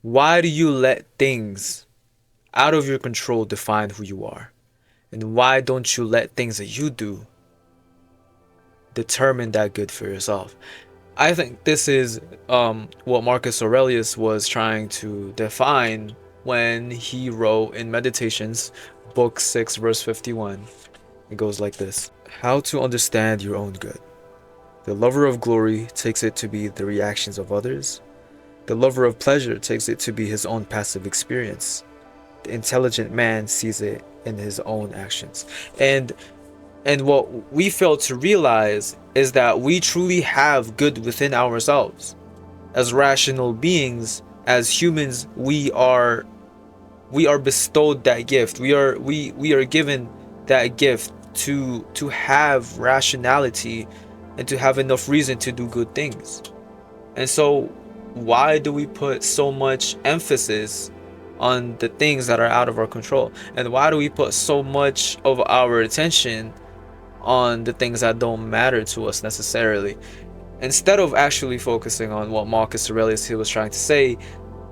Why do you let things out of your control define who you are? And why don't you let things that you do determine that good for yourself? I think this is what Marcus Aurelius was trying to define when he wrote in Meditations, Book 6, verse 51. It goes like this: How to understand your own good. The lover of glory takes it to be the reactions of others. The lover of pleasure takes it to be his own passive experience. The intelligent man sees it in his own actions. And what we fail to realize is that we truly have good within ourselves. As rational beings, as humans, we are bestowed that gift. We are given that gift to have rationality and to have enough reason to do good things. And so why do we put so much emphasis on the things that are out of our control? And why do we put so much of our attention on the things that don't matter to us necessarily, instead of actually focusing on what Marcus Aurelius he was trying to say,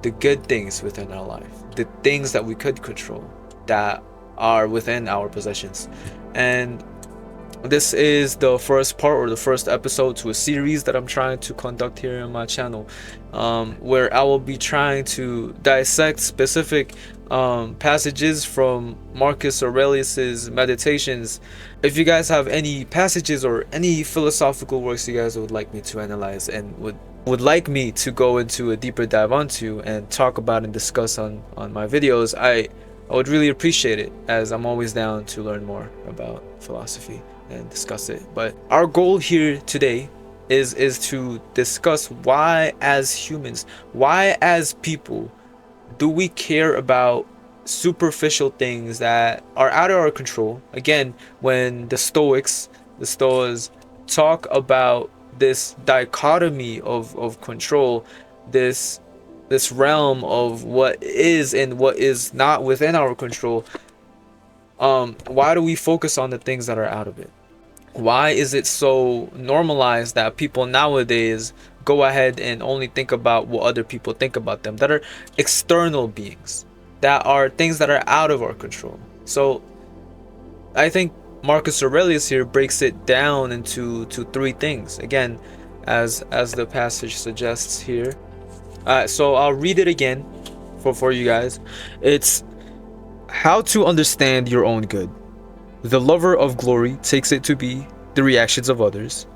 the good things within our life, the things that we could control, that are within our possessions? And this is the first part, or the first episode to a series that I'm trying to conduct here on my channel, where I will be trying to dissect specific passages from Marcus Aurelius's Meditations. If you guys have any passages or any philosophical works you guys would like me to analyze and would like me to go into a deeper dive onto and talk about and discuss on my videos, I would really appreciate it, as I'm always down to learn more about philosophy and discuss it. But our goal here today is to discuss why as humans, why as people, do we care about superficial things that are out of our control. Again, when the Stoas talk about this dichotomy of control, this realm of what is and what is not within our control, why do we focus on the things that are out of it? Why is it so normalized that people nowadays go ahead and only think about what other people think about them, that are external beings, that are things that are out of our control? So I think Marcus Aurelius here breaks it down into three things, again, as the passage suggests here. So I'll read it again for you guys. It's how to understand your own good. The lover of glory takes it to be the reactions of others.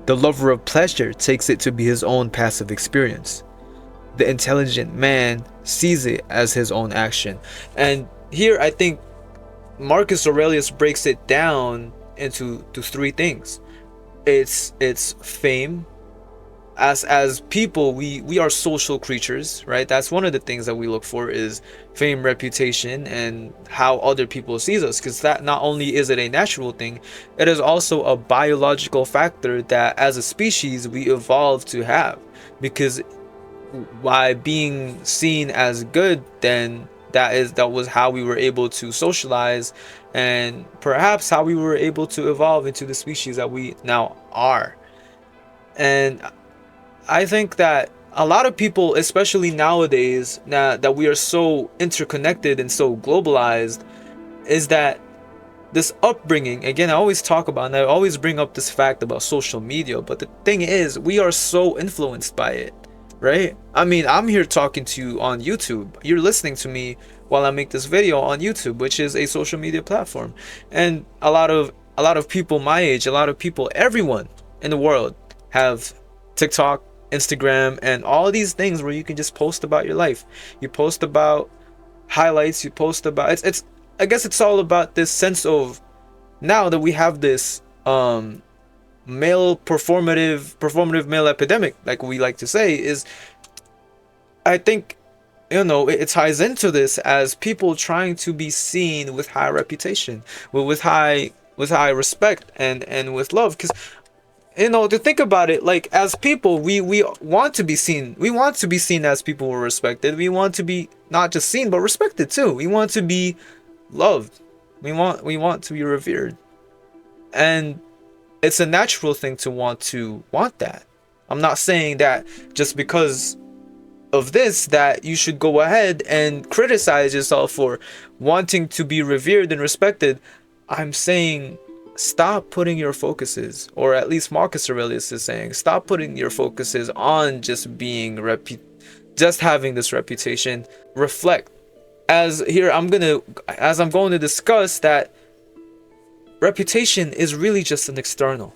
The lover of pleasure takes it to be his own passive experience. The intelligent man sees it as his own action. And here I think Marcus Aurelius breaks it down into three things. It's fame. As people, we are social creatures, right? That's one of the things that we look for, is fame, reputation, and how other people sees us, because that not only is it a natural thing, it is also a biological factor that as a species we evolved to have, because by being seen as good, then that was how we were able to socialize, and perhaps how we were able to evolve into the species that we now are. And I think that a lot of people, especially nowadays, now that we are so interconnected and so globalized, is that this upbringing, again, I always talk about, and I always bring up this fact about social media, but the thing is, we are so influenced by it, right? I mean, I'm here talking to you on YouTube. You're listening to me while I make this video on YouTube, which is a social media platform. And a lot of people my age, a lot of people, everyone in the world have TikTok, Instagram, and all these things where you can just post about your life. You post about highlights, you post about it's I guess it's all about this sense of, now that we have this male performative male epidemic, like we like to say, is, I think, it ties into this as people trying to be seen with high reputation, with high respect and with love. Because to think about it, like, as people, we want to be seen. We want to be seen as people who are respected. We want to be not just seen but respected too. We want to be loved. We want to be revered. And it's a natural thing to want that. I'm not saying that just because of this that you should go ahead and criticize yourself for wanting to be revered and respected. I'm saying stop putting your focuses, or at least Marcus Aurelius is saying, stop putting your focuses on just being just having this reputation. Reflect. As I'm going to discuss that reputation is really just an external.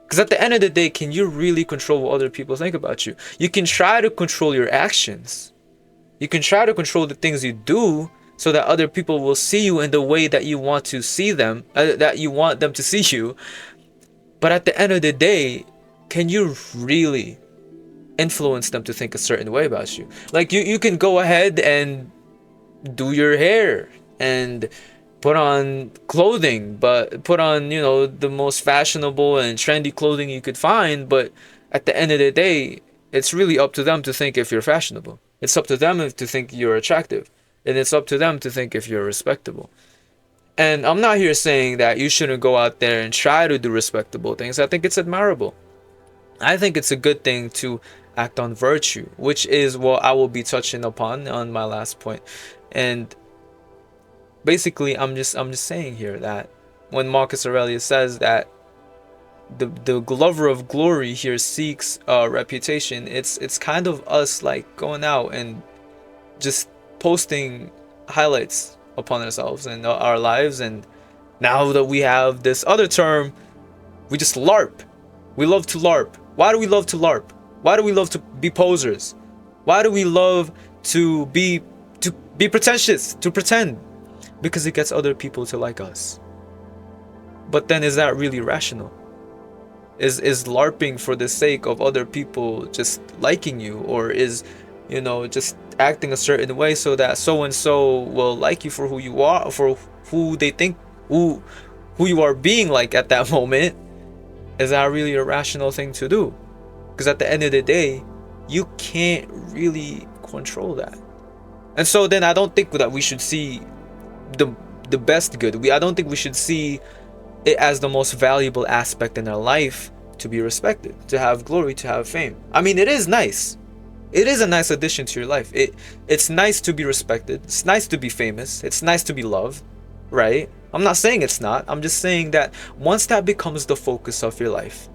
Because at the end of the day, can you really control what other people think about you? You can try to control your actions. You can try to control the things you do so that other people will see you in the way that you want to see them, that you want them to see you. But at the end of the day, can you really influence them to think a certain way about you? Like you can go ahead and do your hair and put on clothing, but put on, the most fashionable and trendy clothing you could find. But at the end of the day, it's really up to them to think if you're fashionable. It's up to them to think you're attractive. And it's up to them to think if you're respectable. And I'm not here saying that you shouldn't go out there and try to do respectable things. I think it's admirable. I think it's a good thing to act on virtue, which is what I will be touching upon on my last point. And basically, I'm just saying here that when Marcus Aurelius says that the lover of glory here seeks reputation, it's kind of us like going out and just posting highlights upon ourselves and our lives. And now that we have this other term, we just LARP. We love to LARP. Why do we love to LARP? Why do we love to be posers? Why do we love to be pretentious, to pretend? Because it gets other people to like us. But then, is that really rational? Is LARPing for the sake of other people just liking you, or is just acting a certain way so that so and so will like you for who you are, for who they think who you are being like at that moment? Is that really a rational thing to do? Because at the end of the day, you can't really control that. And so then I don't think that we should see the best good. I don't think we should see it as the most valuable aspect in our life to be respected, to have glory, to have fame. I mean, it is nice. It is a nice addition to your life. It's nice to be respected. It's nice to be famous. It's nice to be loved, right? I'm not saying it's not. I'm just saying that once that becomes the focus of your life,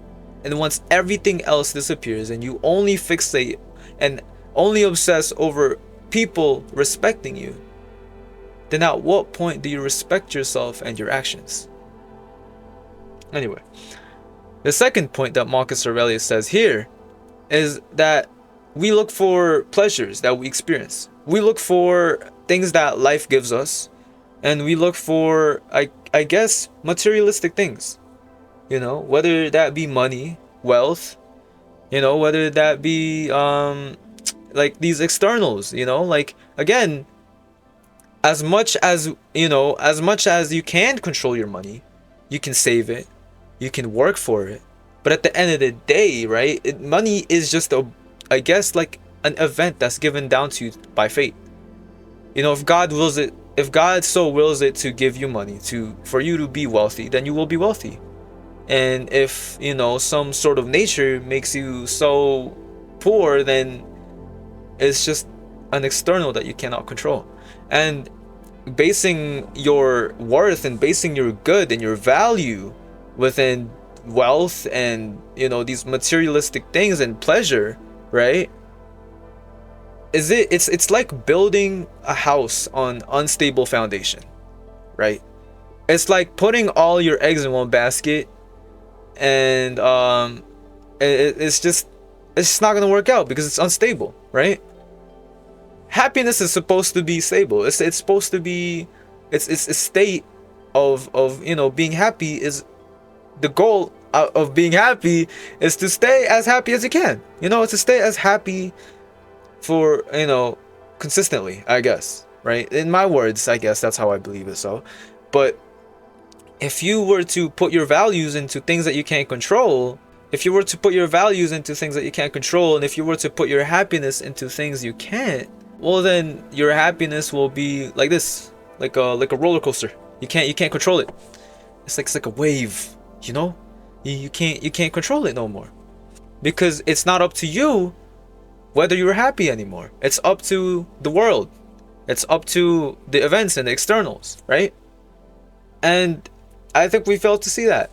and once everything else disappears and you only fixate and only obsess over people respecting you, then at what point do you respect yourself and your actions? Anyway, the second point that Marcus Aurelius says here is that we look for pleasures that we experience. We look for things that life gives us, and we look for, I guess, materialistic things. Whether that be money, wealth, whether that be like these externals, like, again, as much as you can control your money, you can save it, you can work for it, but at the end of the day, right, money is just I guess like an event that's given down to you by fate. If God wills it, if God so wills it to give you money for you to be wealthy, then you will be wealthy. And if some sort of nature makes you so poor, then it's just an external that you cannot control. And basing your worth and basing your good and your value within wealth and these materialistic things and pleasure, right? It's like building a house on unstable foundation, right? It's like putting all your eggs in one basket, and it's just not gonna work out because it's unstable, right? Happiness is supposed to be stable. It's supposed to be, it's a state of being happy. Is the goal of being happy is to stay as happy as you can. It's to stay as happy for consistently, I guess, right? In my words, I guess that's how I believe it. So, but if you were to put your values into things that you can't control, if you were to put your values into things that you can't control, and if you were to put your happiness into things you can't, well, then your happiness will be like this, like a roller coaster. You can't control it. It's like a wave, you can't control it no more, because it's not up to you whether you're happy anymore. It's up to the world. It's up to the events and the externals, right? And I think we failed to see that.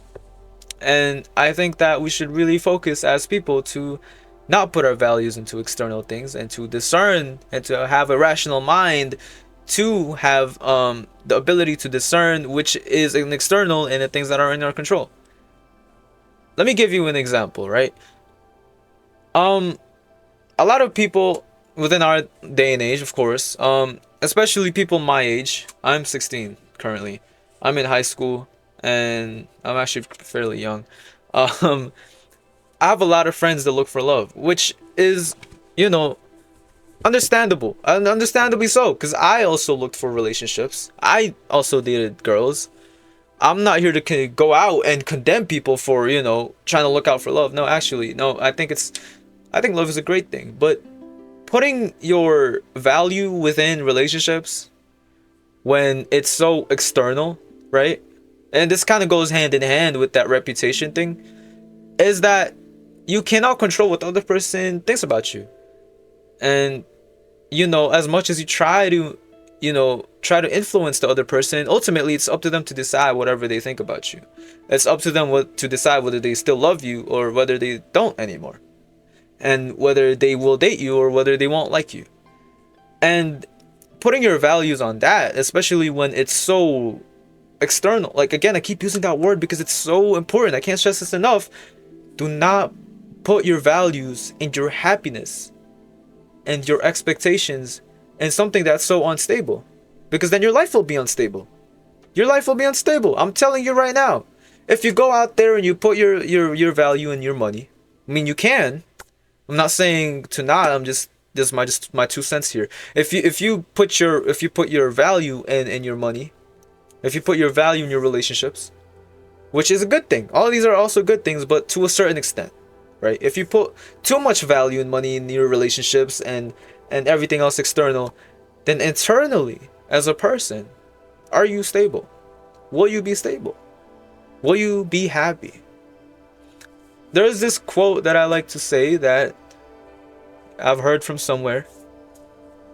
And I think that we should really focus as people to not put our values into external things, and to discern and to have a rational mind, to have the ability to discern which is an external and the things that are in our control. Let me give you an example, right? A lot of people within our day and age, of course, especially people my age. I'm 16 currently. I'm in high school and I'm actually fairly young. Um, I have a lot of friends that look for love, which is, you know, understandable, and understandably so, because I also looked for relationships. I also dated girls. I'm not here to go out and condemn people for, you know, trying to look out for love. No, actually, no. I think love is a great thing, but putting your value within relationships when it's so external, right? And this kind of goes hand in hand with that reputation thing, is that you cannot control what the other person thinks about you. And, you know, as much as you try to, you know, try to influence the other person, ultimately it's up to them to decide whatever they think about you. It's up to them to decide whether they still love you or whether they don't anymore, and whether they will date you or whether they won't like you. And putting your values on that, especially when it's so external, like, again, I keep using that word because it's so important, I can't stress this enough. Do not put your values and your happiness and your expectations in something that's so unstable, because then your life will be unstable. Your life will be unstable. I'm telling you right now. If you go out there and you put your value in your money, I mean, you can. I'm not saying to not. I'm just my 2 cents here. If you put your value in your money, if you put your value in your relationships, which is a good thing. All of these are also good things, but to a certain extent, right? If you put too much value in money in your relationships and everything else external, then internally as a person, are you stable? Will you be stable? Will you be happy? There's this quote that I like to say that I've heard from somewhere.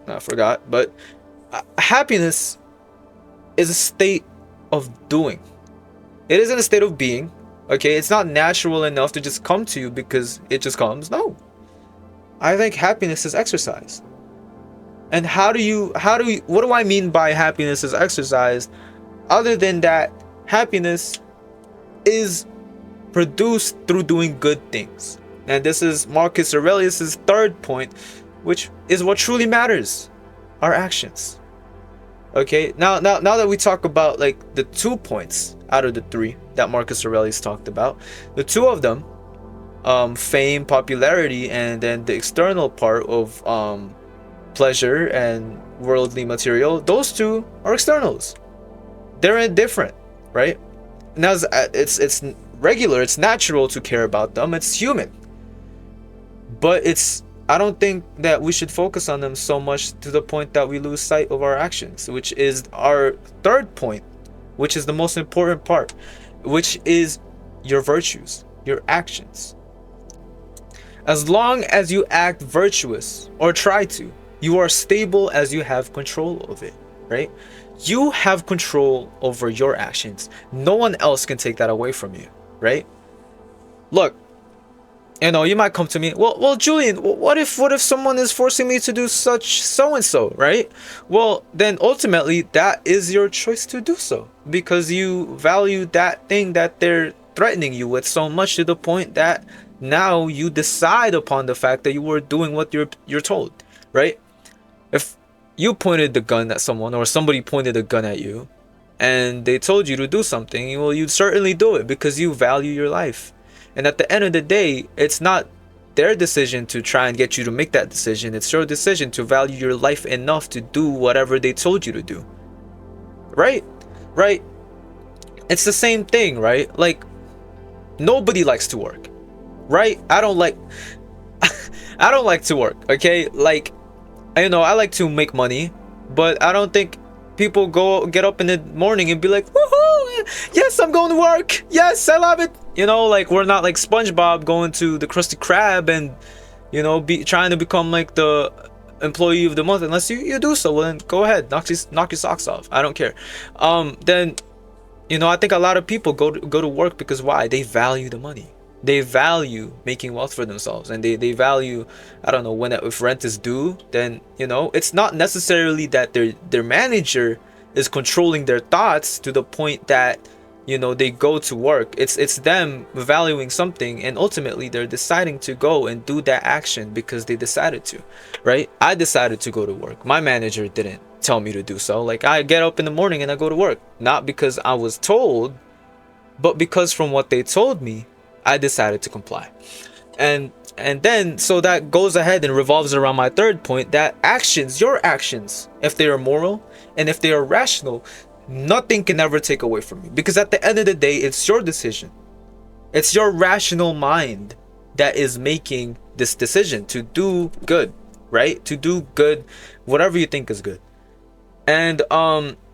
I forgot, but happiness is a state of doing. It isn't a state of being. Okay, it's not natural enough to just come to you because it just comes. No. I think happiness is exercise. And what do I mean by happiness is exercised, other than that happiness is produced through doing good things? And this is Marcus Aurelius's third point, which is what truly matters: our actions. Okay, now that we talk about like the 2 points out of the 3 that Marcus Aurelius talked about, the 2 of them, fame, popularity, and then the external part of pleasure and worldly material, those 2 are externals. They're indifferent, right? Now it's regular, it's natural to care about them, it's human. But I don't think that we should focus on them so much to the point that we lose sight of our actions, which is our third point, which is the most important part, which is your virtues, your actions. As long as you act virtuous, or try to, you are stable as you have control of it, right? You have control over your actions. No one else can take that away from you, right? Look, you know, you might come to me, well, Julian, what if someone is forcing me to do such so and so, right? Well, then ultimately that is your choice to do so, because you value that thing that they're threatening you with so much to the point that now you decide upon the fact that you were doing what you're told, right? If you pointed the gun at someone, or somebody pointed a gun at you and they told you to do something, well, you'd certainly do it because you value your life. And at the end of the day, it's not their decision to try and get you to make that decision. It's your decision to value your life enough to do whatever they told you to do. Right? Right? It's the same thing, right? Like, nobody likes to work. Right? I don't like to work, okay? Like, you know, I like to make money, but I don't think people get up in the morning and be like, woohoo, yes, I'm going to work, yes, I love it. You know, like, we're not like SpongeBob going to the Krusty Krab and, be trying to become like the employee of the month. Unless you do so, well then go ahead, knock your socks off. I don't care. Then I think a lot of people go to work because why? They value the money. They value making wealth for themselves, and they value, I don't know, when if rent is due, then it's not necessarily that their manager is controlling their thoughts to the point that they go to work. It's them valuing something, and ultimately they're deciding to go and do that action because they decided to, right? I decided to go to work. My manager didn't tell me to do so. Like, I get up in the morning and I go to work, not because I was told, but because from what they told me, I decided to comply. And then, so that goes ahead and revolves around my third point, that actions, your actions, if they are moral and if they are rational, nothing can ever take away from you, because at the end of the day, it's your decision. It's your rational mind that is making this decision to do good, right? To do good, whatever you think is good. And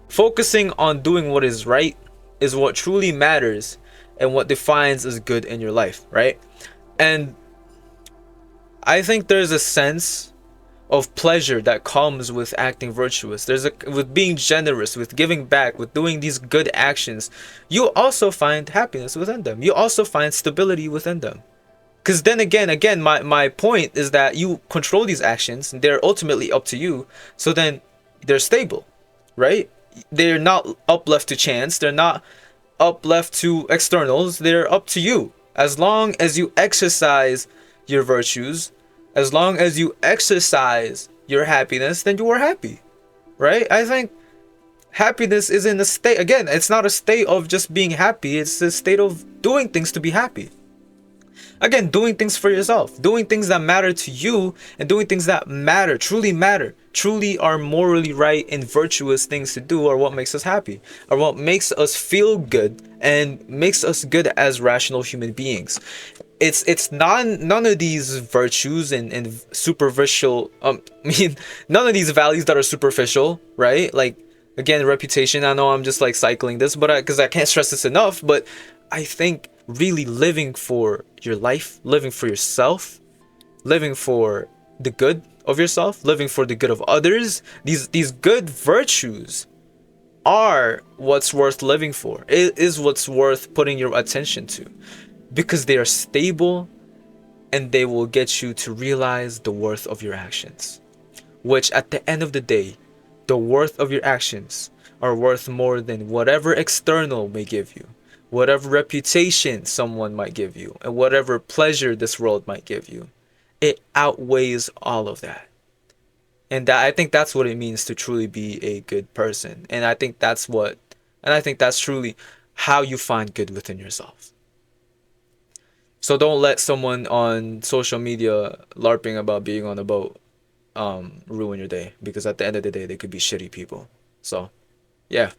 focusing on doing what is right is what truly matters and what defines as good in your life, right? And I think there's a sense of pleasure that comes with acting virtuous. With being generous, with giving back, with doing these good actions. You also find happiness within them. You also find stability within them. Because then again, my point is that you control these actions, and they're ultimately up to you. So then they're stable, right? They're not up left to chance. They're not up left to externals. They're up to you. As long as you exercise your virtues, as long as you exercise your happiness, then you are happy, right? I think happiness is in a state, again, it's not a state of just being happy. It's a state of doing things to be happy. Again, doing things for yourself, doing things that matter to you, and doing things that matter, truly are morally right and virtuous things to do, are what makes us happy, are what makes us feel good and makes us good as rational human beings. It's none of these virtues and superficial, none of these values that are superficial, right? Like, again, reputation. I know I'm just like cycling this, but because I can't stress this enough, but I think really living for your life, living for yourself, living for the good of yourself, living for the good of others, these good virtues are what's worth living for. It is what's worth putting your attention to, because they are stable and they will get you to realize the worth of your actions, which at the end of the day, the worth of your actions are worth more than whatever external may give you, whatever reputation someone might give you, and whatever pleasure this world might give you. It outweighs all of that. And I think that's what it means to truly be a good person. And I think that's truly how you find good within yourself. So don't let someone on social media LARPing about being on a boat ruin your day, because at the end of the day, they could be shitty people. So, yeah.